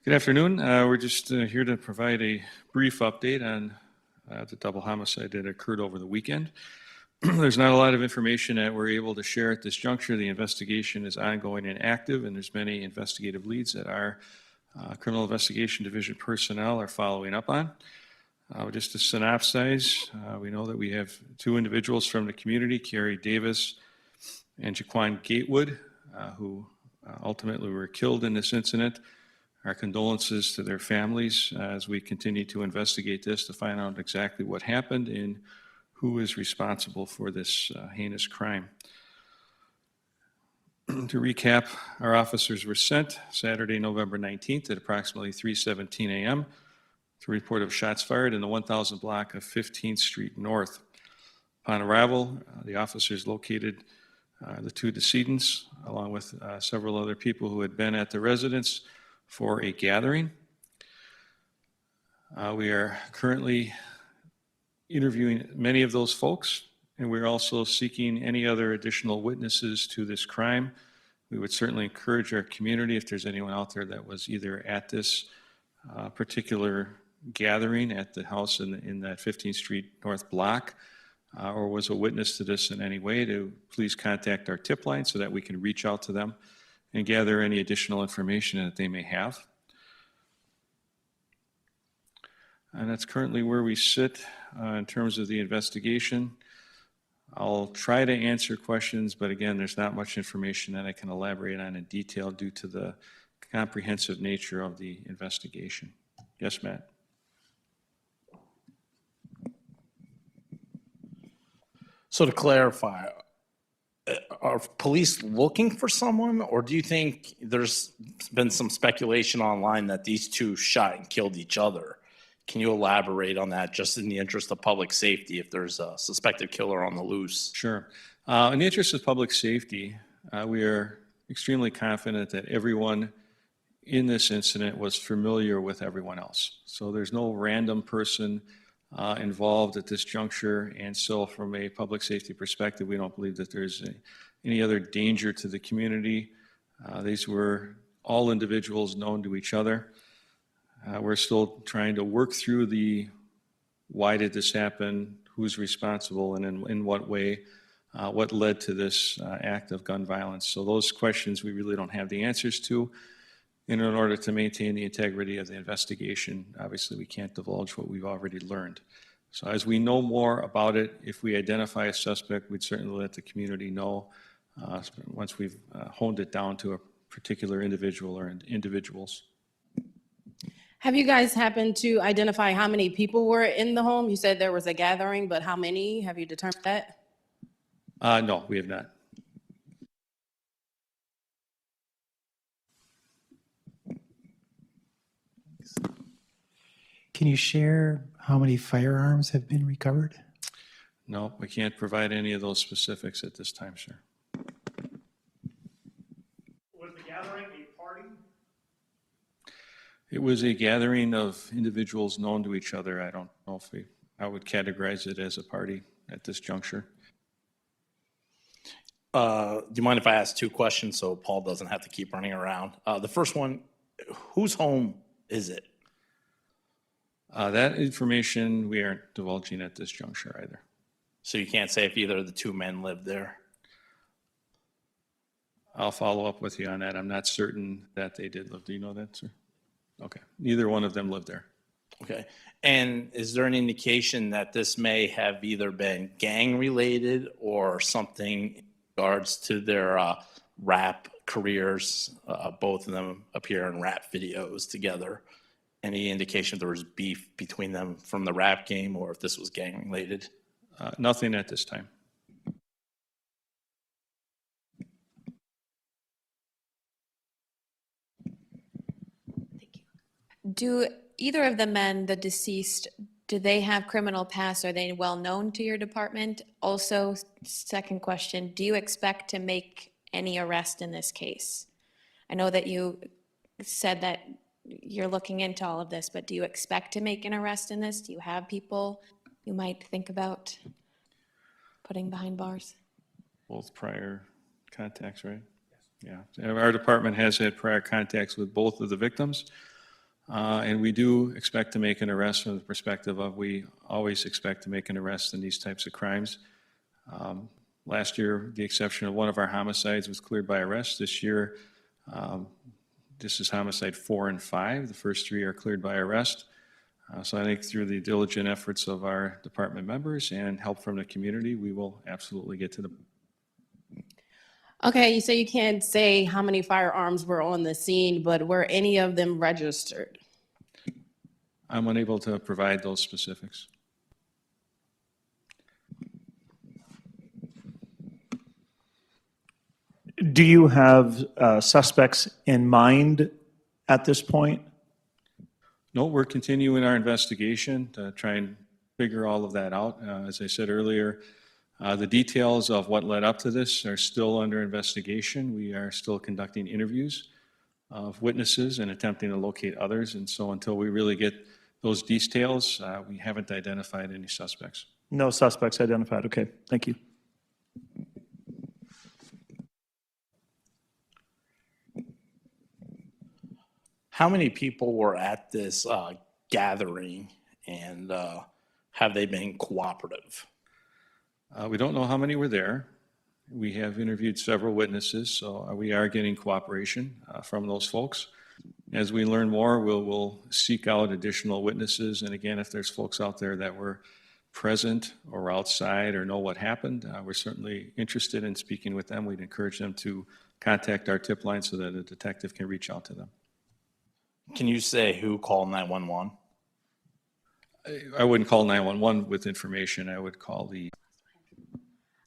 Good afternoon. We're just here to provide a brief update on the double homicide that occurred over the weekend. There's not a lot of information that we're able to share at this juncture. The investigation is ongoing and active, and there's many investigative leads that our Criminal Investigation Division personnel are following up on. Just to synopsize, we know that we have two individuals from the community, Carrie Davis and Jaquan Gatewood, who ultimately were killed in this incident. Our condolences to their families as we continue to investigate this to find out exactly what happened and who is responsible for this heinous crime. To recap, our officers were sent Saturday, November 19th at approximately 3:17 a.m. to report of shots fired in the 1000 block of 15th Street North. Upon arrival, the officers located the two decedents along with several other people who had been at the residence for a gathering. We are currently interviewing many of those folks, and we're also seeking any other additional witnesses to this crime. We would certainly encourage our community, if there's anyone out there that was either at this particular gathering at the house in that 15th Street North block, or was a witness to this in any way, to please contact our tip line so that we can reach out to them and gather any additional information that they may have. And that's currently where we sit in terms of the investigation. I'll try to answer questions, but again, there's not much information that I can elaborate on in detail due to the comprehensive nature of the investigation. Yes, Matt? So to clarify, are police looking for someone, or do you think there's been some speculation online that these two shot and killed each other? Can you elaborate on that, just in the interest of public safety, if there's a suspected killer on the loose? Sure. In the interest of public safety, we are extremely confident that everyone in this incident was familiar with everyone else. So there's no random person involved at this juncture, and so from a public safety perspective, we don't believe that there's any other danger to the community. These were all individuals known to each other. We're still trying to work through the why did this happen, who's responsible, and in what way, what led to this act of gun violence. So those questions we really don't have the answers to. And in order to maintain the integrity of the investigation, obviously we can't divulge what we've already learned. So as we know more about it, if we identify a suspect, we'd certainly let the community know once we've honed it down to a particular individual or individuals. Have you guys happened to identify how many people were in the home? You said there was a gathering, but how many? Have you determined that? No, we have not. Can you share how many firearms have been recovered? No, we can't provide any of those specifics at this time, sir. Was the gathering a party? It was a gathering of individuals known to each other. I don't know if I would categorize it as a party at this juncture. Do you mind if I ask two questions so Paul doesn't have to keep running around? The first one, whose home is it? That information we aren't divulging at this juncture either. So you can't say if either of the two men lived there? I'll follow up with you on that. I'm not certain that they did live. Do you know that, sir? Okay. Neither one of them lived there. Okay. And is there an indication that this may have either been gang-related or something in regards to their rap careers? Both of them appear in rap videos together. Any indication there was beef between them from the rap game, or if this was gang-related? Nothing at this time. Thank you. Do either of the men, the deceased, do they have criminal past? Are they well known to your department? Also, second question, do you expect to make any arrest in this case? I know that you said that you're looking into all of this, but do you expect to make an arrest in this? Do you have people you might think about putting behind bars? Both prior contacts, right? Yes. Yeah. Our department has had prior contacts with both of the victims. And we do expect to make an arrest from the perspective of we always expect to make an arrest in these types of crimes. Last year, the exception of one of our homicides was cleared by arrest. This year, this is homicide 4 and 5. The first 3 are cleared by arrest. So I think through the diligent efforts of our department members and help from the community, we will absolutely get to the. Okay, you say you can't say how many firearms were on the scene, but were any of them registered? I'm unable to provide those specifics. Do you have suspects in mind at this point? No, we're continuing our investigation to try and figure all of that out. As I said earlier, the details of what led up to this are still under investigation. We are still conducting interviews of witnesses and attempting to locate others. And so until we really get those details, we haven't identified any suspects. No suspects identified. Okay, thank you. How many people were at this gathering, and have they been cooperative? We don't know how many were there. We have interviewed several witnesses, so we are getting cooperation from those folks. As we learn more, we'll seek out additional witnesses. And again, if there's folks out there that were present or outside or know what happened, we're certainly interested in speaking with them. We'd encourage them to contact our tip line so that a detective can reach out to them. Can you say who called 911? I wouldn't call 911 with information. I would call the.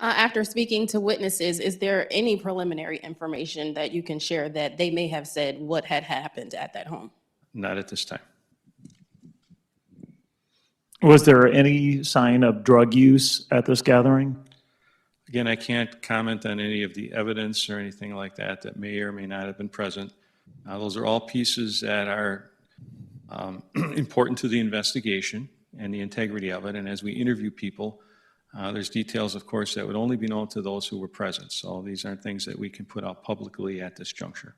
After speaking to witnesses, is there any preliminary information that you can share that they may have said what had happened at that home? Not at this time. Was there any sign of drug use at this gathering? Again, I can't comment on any of the evidence or anything like that that may or may not have been present. Those are all pieces that are important to the investigation and the integrity of it. And as we interview people, there's details, of course, that would only be known to those who were present. So these aren't things that we can put out publicly at this juncture.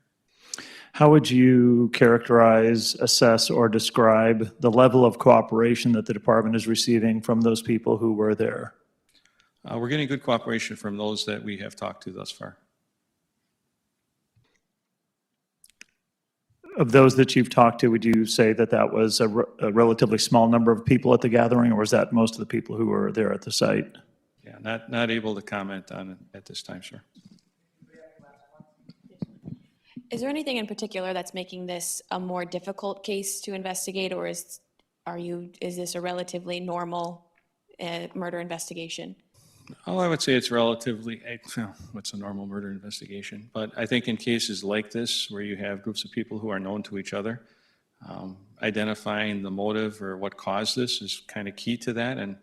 How would you characterize, assess, or describe the level of cooperation that the department is receiving from those people who were there? We're getting good cooperation from those that we have talked to thus far. Of those that you've talked to, would you say that that was a relatively small number of people at the gathering, or was that most of the people who were there at the site? Yeah, not able to comment on it at this time, sir. Is there anything in particular that's making this a more difficult case to investigate, or is this a relatively normal murder investigation? Oh, I would say it's relatively, well, what's a normal murder investigation? But I think in cases like this, where you have groups of people who are known to each other, identifying the motive or what caused this is kind of key to that. And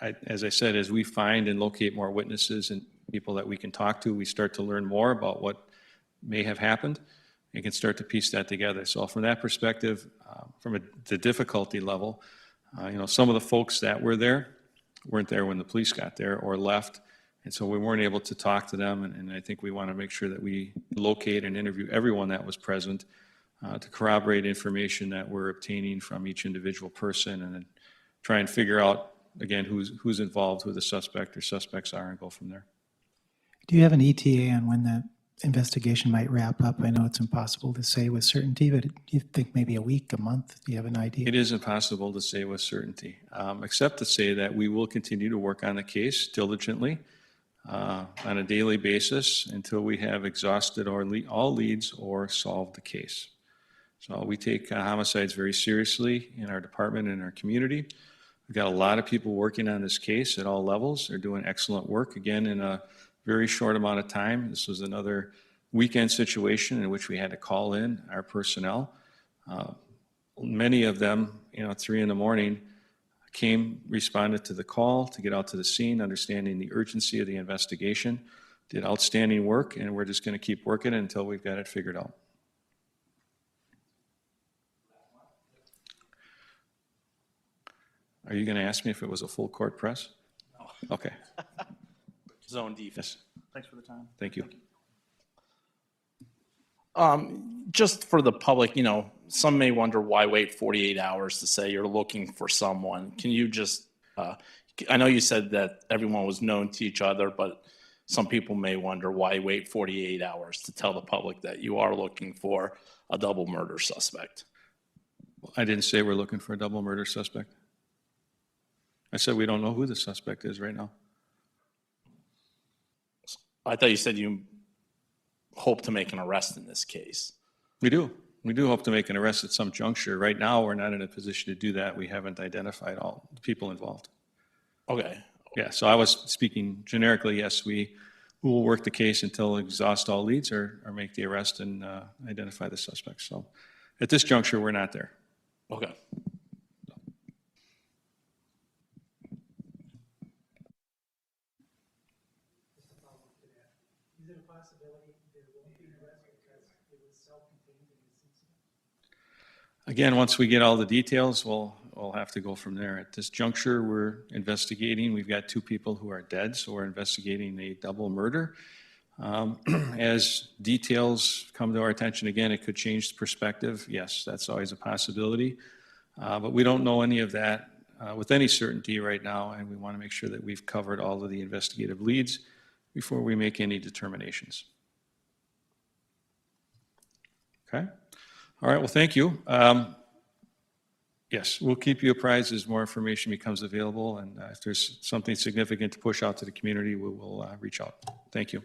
as I said, as we find and locate more witnesses and people that we can talk to, we start to learn more about what may have happened and can start to piece that together. So from that perspective, from the difficulty level, some of the folks that were there weren't there when the police got there or left. And so we weren't able to talk to them. And I think we want to make sure that we locate and interview everyone that was present to corroborate information that we're obtaining from each individual person, and then try and figure out, again, who's involved, who the suspect or suspects are, and go from there. Do you have an ETA on when that investigation might wrap up? I know it's impossible to say with certainty, but you think maybe a week, a month? Do you have an idea? It is impossible to say with certainty, except to say that we will continue to work on the case diligently on a daily basis until we have exhausted all leads or solved the case. So we take homicides very seriously in our department and our community. We've got a lot of people working on this case at all levels. They're doing excellent work, again, in a very short amount of time. This was another weekend situation in which we had to call in our personnel. Many of them, 3 a.m, responded to the call to get out to the scene, understanding the urgency of the investigation, did outstanding work, and we're just going to keep working until we've got it figured out. Are you going to ask me if it was a full court press? No. Okay. Zone defense. Yes. Thanks for the time. Thank you. Just for the public, some may wonder why wait 48 hours to say you're looking for someone. Can you just, I know you said that everyone was known to each other, but some people may wonder why wait 48 hours to tell the public that you are looking for a double murder suspect. I didn't say we're looking for a double murder suspect. I said we don't know who the suspect is right now. I thought you said you hope to make an arrest in this case. We do. We do hope to make an arrest at some juncture. Right now, we're not in a position to do that. We haven't identified all the people involved. Okay. Yeah, so I was speaking generically, yes, we will work the case until we exhaust all leads or make the arrest and identify the suspects. So at this juncture, we're not there. Okay. Is it a possibility there won't be an arrest because it was self-contained in this incident? Again, once we get all the details, we'll have to go from there. At this juncture, we're investigating. We've got 2 people who are dead, so we're investigating a double murder. As details come to our attention, again, it could change the perspective. Yes, that's always a possibility. But we don't know any of that with any certainty right now, and we want to make sure that we've covered all of the investigative leads before we make any determinations. Okay? All right, well, thank you. Yes, we'll keep you apprised as more information becomes available, and if there's something significant to push out to the community, we will reach out. Thank you.